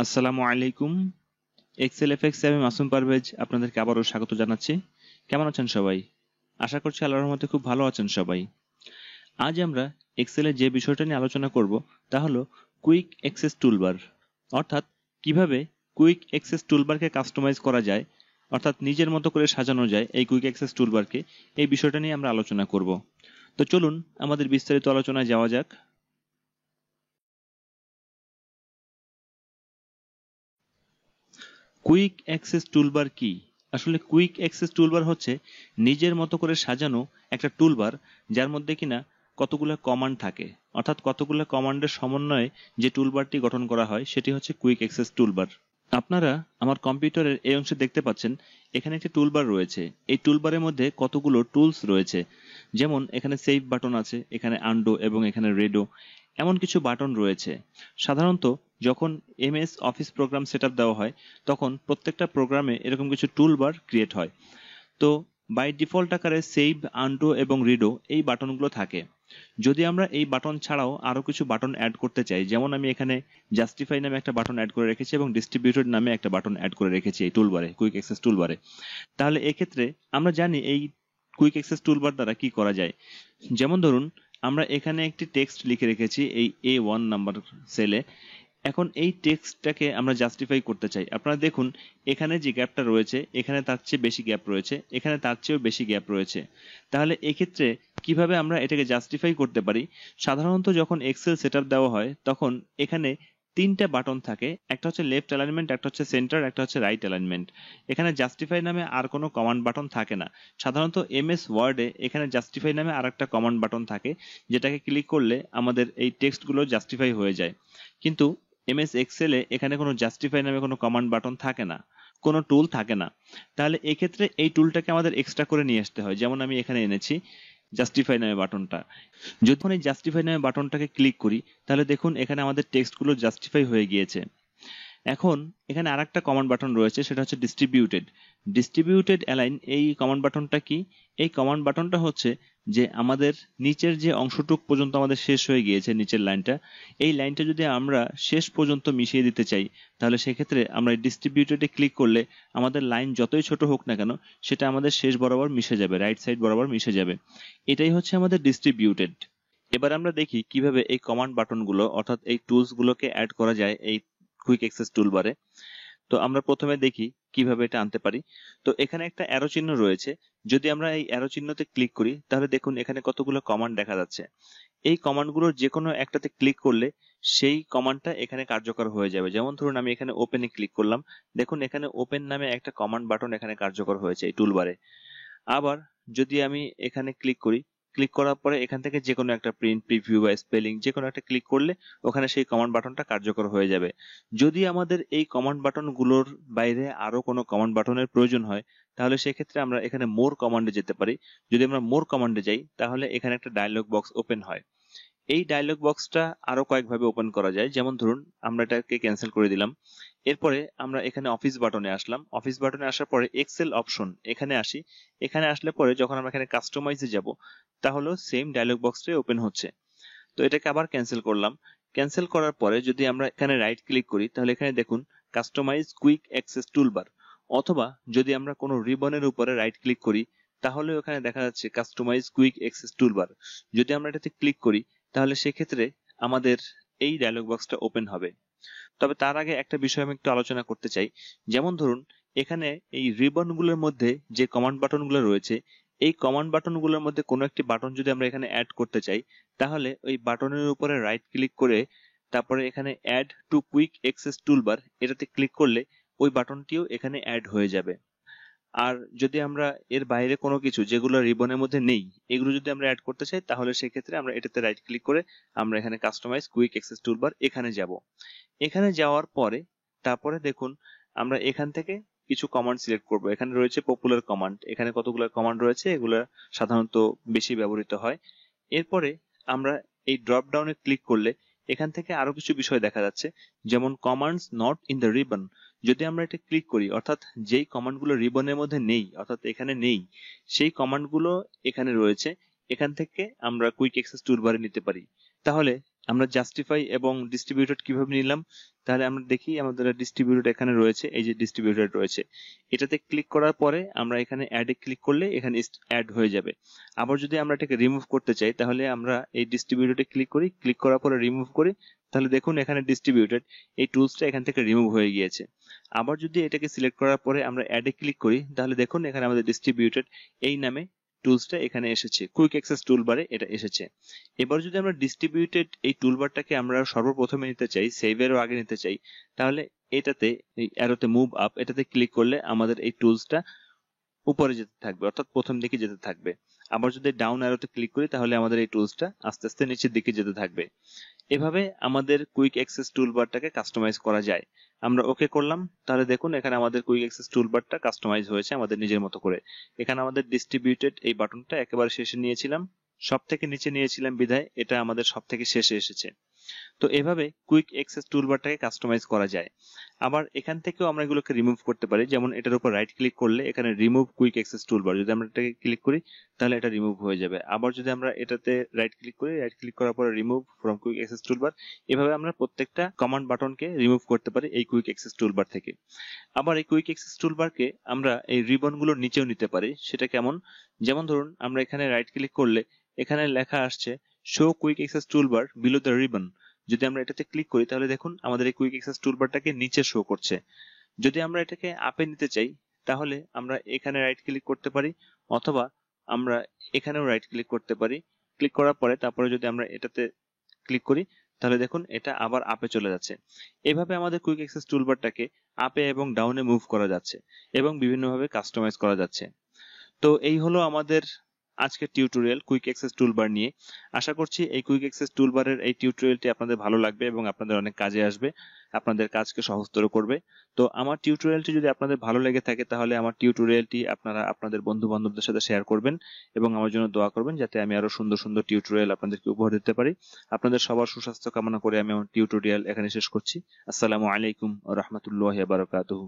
আসসালামু আলাইকুম। Excel FX আমি মাসুম পারভেজ আপনাদেরকে আবারও স্বাগত জানাচ্ছি। কেমন আছেন সবাই? আশা করছি আল্লাহর রহমতে খুব ভালো আছেন সবাই। আজ আমরা এক্সেলের যে বিষয়টা নিয়ে আলোচনা করব তা হলো কুইক অ্যাক্সেস টুলবার, অর্থাৎ কিভাবে কুইক অ্যাক্সেস টুলবারকে কাস্টমাইজ করা যায়, অর্থাৎ নিজের মতো করে সাজানো যায় এই কুইক অ্যাক্সেস টুলবারকে। এই বিষয়টা নিয়ে আমরা আলোচনা করব। তো চলুন আমাদের বিস্তারিত আলোচনায় যাওয়া যাক। কুইক অ্যাক্সেস টুলবার কি? আসলে কুইক অ্যাক্সেস টুলবার হচ্ছে নিজের মতো করে সাজানো একটা টুলবার, যার মধ্যে কিনা কতগুলো কমান্ড থাকে, অর্থাৎ কতগুলো কমান্ডের সমন্বয়ে যে টুলবারটি গঠন করা হয় সেটি হচ্ছে কুইক অ্যাক্সেস টুলবার। আপনারা আমার কম্পিউটারের এই অংশে দেখতে পাচ্ছেন এখানে একটি টুলবার রয়েছে। এই টুলবারের মধ্যে কতগুলো টুলস রয়েছে, যেমন এখানে সেভ বাটন আছে, এখানে আন্ডো এবং এখানে রেডো, এমন কিছু বাটন রয়েছে। সাধারণত যখন এমএস অফিস প্রোগ্রাম সেটআপ দেওয়া হয় তখন প্রত্যেকটা প্রোগ্রামে এরকম কিছু টুলবার ক্রিয়েট হয়। তো বাই ডিফল্ট আকারে সেভ, আন্ডো এবং রিডো এই বাটনগুলো থাকে। যদি আমরা এই বাটন ছাড়াও আরো কিছু বাটন অ্যাড করতে চাই, যেমন আমি এখানে জাস্টিফাই নামে একটা বাটন অ্যাড করে রেখেছি এবং ডিস্ট্রিবিউটেড নামে একটা বাটন অ্যাড করে রেখেছি এই টুলবারে, কুইক অ্যাক্সেস টুলবারে, তাহলে এক্ষেত্রে আমরা জানি এই কুইক অ্যাক্সেস টুলবার দ্বারা কি করা যায়। যেমন ধরুন আমরা এখানে একটি টেক্সট লিখে রেখেছি এই A1 নাম্বার সেলে। এখন এই টেক্সটটাকে আমরা জাস্টিফাই করতে চাই। আপনারা দেখুন এখানে যে গ্যাপটা রয়েছে এখানে তার চেয়ে বেশি গ্যাপ রয়েছে, এখানে তার চেয়েও বেশি গ্যাপ রয়েছে। তাহলে এক্ষেত্রে কিভাবে আমরা এটাকে জাস্টিফাই করতে পারি? সাধারণত যখন এক্সেল সেটআপ দেওয়া হয় তখন এখানে তিনটা বাটন থাকে, একটা হচ্ছে লেফট অ্যালাইনমেন্ট, একটা হচ্ছে সেন্টার, একটা হচ্ছে রাইট অ্যালাইনমেন্ট। এখানে জাস্টিফাই নামে আর কোনো কমান্ড বাটন থাকে না। সাধারণত এমএস ওয়ার্ডে এখানে জাস্টিফাই নামে আর একটা কমান্ড বাটন থাকে, যেটাকে ক্লিক করলে আমাদের এই টেক্সটগুলো জাস্টিফাই হয়ে যায়। কিন্তু এমএস এক্সেলে এখানে কোনো জাস্টিফাই নামে কোনো কমান্ড বাটন থাকে না, কোনো টুল থাকে না। তাহলে এক্ষেত্রে এই টুলটাকে আমাদের এক্সট্রা করে নিয়ে আসতে হয়। যেমন আমি এখানে এনেছি জাস্টিফাই নামে বাটনটা। যখন এই জাস্টিফাই নামে বাটনটাকে ক্লিক করি তাহলে দেখুন এখানে আমাদের টেক্সটগুলো জাস্টিফাই হয়ে গিয়েছে। এখন এখানে আরেকটা কমান্ড বাটন রয়েছে, সেটা হচ্ছে ডিস্ট্রিবিউটেড। ডিস্ট্রিবিউটেড অ্যালাইন এই কমান্ড বাটনটা কি? এই কমান্ড বাটনটা হচ্ছে যে আমাদের নিচের যে অংশটুক পর্যন্ত আমাদের শেষ হয়ে গিয়েছে, নিচের লাইনটা, এই লাইনটা যদি আমরা শেষ পর্যন্ত মিশিয়ে দিতে চাই তাহলে সেক্ষেত্রে আমরা ডিস্ট্রিবিউটেডে ক্লিক করলে আমাদের লাইন যতই ছোট হোক না কেন সেটা আমাদের শেষ বরাবর মিশে যাবে, রাইট সাইড বরাবর মিশে যাবে। এটাই হচ্ছে আমাদের ডিস্ট্রিবিউটেড। এবার আমরা দেখি কিভাবে এই কমান্ড বাটনগুলো অর্থাৎ এই টুলসগুলোকে অ্যাড করা যায় এই কুইক অ্যাক্সেস টুলবারে। তো আমরা প্রথমে দেখি কিভাবে এটা আনতে পারি। তো এখানে একটা অ্যারো চিহ্ন রয়েছে, যদি আমরা এই অ্যারো চিহ্নতে ক্লিক করি তাহলে দেখুন এখানে কতগুলো কমান্ড দেখা যাচ্ছে। এই কমান্ডগুলোর যে কোনো একটাতে ক্লিক করলে সেই কমান্ডটা এখানে কার্যকর হয়ে যাবে। যেমন ধরুন আমি এখানে ওপেনে ক্লিক করলাম, দেখুন এখানে ওপেন নামে একটা কমান্ড বাটন এখানে কার্যকর হয়েছে এই টুলবারে। আবার যদি আমি এখানে ক্লিক করি, ক্লিক করার পরে এখান থেকে যে কোনো একটা প্রিন্ট, প্রিভিউ বা স্পেলিং যে কোনো একটা ক্লিক করলে ওখানে সেই কমান্ড বাটনটা কার্যকর হয়ে যাবে। যদি আমাদের এই কমান্ড বাটনগুলোর বাইরে আরো কোনো কমান্ড বাটনের প্রয়োজন হয় তাহলে সেক্ষেত্রে আমরা এখানে মোর কমান্ডে যেতে পারি। যদি আমরা মোর কমান্ডে যাই তাহলে এখানে একটা ডায়লগ বক্স ওপেন হয়। এই ডায়লগ বক্সটা আরো কয়েকভাবে ওপেন করা যায়। যেমন ধরুন আমরা এটাকে ক্যান্সেল করে দিলাম, এরপরে আমরা এখানে অফিস বাটনে আসলাম। অফিস বাটনে আসার পরে এক্সেল অপশন এখানে আসি। এখানে আসলে পরে যখন আমরা এখানে কাস্টমাইজে যাব তাহলে সেম ডায়লগ বক্সটাই ওপেন হচ্ছে। তো এটাকে আবার ক্যান্সেল করলাম। ক্যান্সেল করার পরে যদি আমরা এখানে রাইট ক্লিক করি তাহলে এখানে দেখুন কাস্টমাইজ কুইক অ্যাক্সেস টুলবার, অথবা যদি আমরা কোনো রিবনের উপরে রাইট ক্লিক করি তাহলে ওখানে দেখা যাচ্ছে কাস্টমাইজ কুইক অ্যাক্সেস টুলবার। যদি আমরা এটাতে ক্লিক করি তাহলে সেক্ষেত্রে আমাদের এই ডায়লগ বক্সটা ওপেন হবে। তবে তার আগে একটা বিষয় আমি একটু আলোচনা করতে চাই। যেমন ধরুন এখানে এই রিবনগুলোর মধ্যে যে কমান্ড বাটনগুলো রয়েছে, এই কমান্ড বাটনগুলোর মধ্যে কোনো একটি বাটন যদি আমরা এখানে অ্যাড করতে চাই তাহলে ওই বাটনের উপরে রাইট ক্লিক করে তারপরে এখানে add to quick access toolbar এটাতে ক্লিক করলে ওই বাটনটিও এখানে অ্যাড হয়ে যাবে। আর যদি আমরা এর বাইরে কোনো কিছু যেগুলো রিবনের মধ্যে নেই এগুলো যদি আমরা অ্যাড করতে চাই তাহলে সেক্ষেত্রে আমরা এটাতে রাইট ক্লিক করে আমরা এখানে কাস্টমাইজ কুইক অ্যাক্সেস টুলবার এখানে যাব। এখানে যাওয়ার পরে তারপরে দেখুন আমরা এখান থেকে কিছু কমান্ড সিলেক্ট করব। এখানে রয়েছে পপুলার কমান্ড, এখানে কতগুলো কমান্ড রয়েছে, এগুলো সাধারণত বেশি ব্যবহৃত হয়। এরপরে আমরা এই ড্রপ ডাউনে ক্লিক করলে এখান থেকে আরো কিছু বিষয় দেখা যাচ্ছে, যেমন commands not in the ribbon. যদি আমরা এটা ক্লিক করি অর্থাৎ যেই কমান্ডগুলো রিবনের মধ্যে নেই অর্থাৎ এখানে নেই সেই কমান্ডগুলো এখানে রয়েছে, এখান থেকে আমরা কুইক অ্যাক্সেস টুলবারে নিতে পারি। তাহলে আমরা জাস্টিফাই এবং ডিস্ট্রিবিউটেড কিভাবে নিলাম, তাহলে আমরা দেখি আমাদের ডিস্ট্রিবিউটেড এখানে রয়েছে, এই যে ডিস্ট্রিবিউটেড রয়েছে, এটাতে ক্লিক করার পরে আমরা এখানে অ্যাডে ক্লিক করলে এখানে অ্যাড হয়ে যাবে। আবার যদি আমরা এটাকে রিমুভ করতে চাই তাহলে আমরা এই ডিস্ট্রিবিউটেডে ক্লিক করি, ক্লিক করার পরে রিমুভ করি, তাহলে দেখুন এখানে ডিস্ট্রিবিউটেড এই টুলসটা এখান থেকে রিমুভ হয়ে গিয়েছে। আবার যদি এটাকে সিলেক্ট করার পরে আমরা অ্যাডে ক্লিক করি তাহলে দেখুন এখানে আমাদের ডিস্ট্রিবিউটেড এই নামে টুলসটা এখানে এসেছে, কুইক অ্যাক্সেস টুলবারে এটা এসেছে। এবার যদি আমরা ডিস্ট্রিবিউটেড এই টুলবারটাকে আমরা সর্বপ্রথমে নিতে চাই, সেভেরও আগে নিতে চাই, তাহলে এটাতে এই অ্যারোতে মুভ আপ এটাতে ক্লিক করলে আমাদের এই টুলসটা উপরে যেতে থাকবে, অর্থাৎ প্রথম দিকে যেতে থাকবে। আবার যদি ডাউন অ্যারোতে ক্লিক করি তাহলে আমাদের এই টুলসটা আস্তে আস্তে নিচের দিকে যেতে থাকবে। এভাবে আমাদের কুইক অ্যাক্সেস টুলবারটাকে কাস্টমাইজ করা যায়। আমরা ওকে করলাম, তাহলে দেখুন এখানে আমাদের কুইক অ্যাক্সেস টুলবারটা কাস্টমাইজ হয়েছে আমাদের নিজের মতো করে। এখানে আমাদের ডিস্ট্রিবিউটেড এই বাটনটা একেবারে শেষে নিয়েছিলাম, সব থেকে নিচে নিয়েছিলাম বিধায় এটা আমাদের সব থেকে শেষে এসেছে। তো এভাবে কুইক অ্যাক্সেস টুলবারটাকে কাস্টমাইজ করা যায়। আবার এখান থেকেও আমরা এগুলোকে রিমুভ করতে পারি, যেমন এটার উপর রাইট ক্লিক করলে এখানে রিমুভ কুইক অ্যাক্সেস টুলবার, যদি আমরা এটাকে ক্লিক করি তাহলে এটা রিমুভ হয়ে যাবে। আবার যদি আমরা এটাতে রাইট ক্লিক করি, রাইট ক্লিক করার পরে remove from quick access toolbar, এভাবে আমরা প্রত্যেকটা কমান্ড বাটনকে রিমুভ করতে পারি এই কুইক অ্যাক্সেস টুলবার থেকে। আবার এই কুইক অ্যাক্সেস টুলবারকে আমরা এই রিবনগুলোর নিচেও নিতে পারি। সেটা কেমন, যেমন ধরুন আমরা এখানে রাইট ক্লিক করলে এখানে লেখা আসছে show quick access toolbar below the ribbon. যদি আমরা এটাতে ক্লিক করি তাহলে দেখুন আমাদের এই কুইক অ্যাক্সেস টুলবারটাকে নিচে শো করছে। যদি আমরা এটাকে আপে নিতে চাই তাহলে আমরা এখানে রাইট ক্লিক করতে পারি, অথবা আমরা এখানেও রাইট ক্লিক করতে পারি। ক্লিক করার পরে তারপরে যদি আমরা এটাতে ক্লিক করি তাহলে দেখুন এটা আবার আপে চলে যাচ্ছে। এভাবে আমাদের কুইক অ্যাক্সেস টুলবারটাকে আপে এবং ডাউনে মুভ করা যাচ্ছে এবং বিভিন্নভাবে কাস্টমাইজ করা যাচ্ছে। তো এই হলো আমাদের আজকের টিউটোরিয়াল কুইক অ্যাক্সেস টুলবার নিয়ে। আশা করছি এই কুইক অ্যাক্সেস টুলবারের এই টিউটোরিয়ালটি আপনাদের ভালো লাগবে এবং আপনাদের অনেক কাজে আসবে, আপনাদের কাজকে সহজতর করবে। তো আমার টিউটোরিয়ালটি যদি আপনাদের ভালো লেগে থাকে তাহলে আমার টিউটোরিয়ালটি আপনারা আপনাদের বন্ধু বান্ধবদের সাথে শেয়ার করবেন এবং আমার জন্য দোয়া করবেন যাতে আমি আরো সুন্দর সুন্দর টিউটোরিয়াল আপনাদেরকে উপহার দিতে পারি। আপনাদের সবার সুস্বাস্থ্য কামনা করে আমি আমার টিউটোরিয়াল এখানে শেষ করছি। আসসালামু আলাইকুম ওয়া রাহমাতুল্লাহি ওয়া বারাকাতুহু।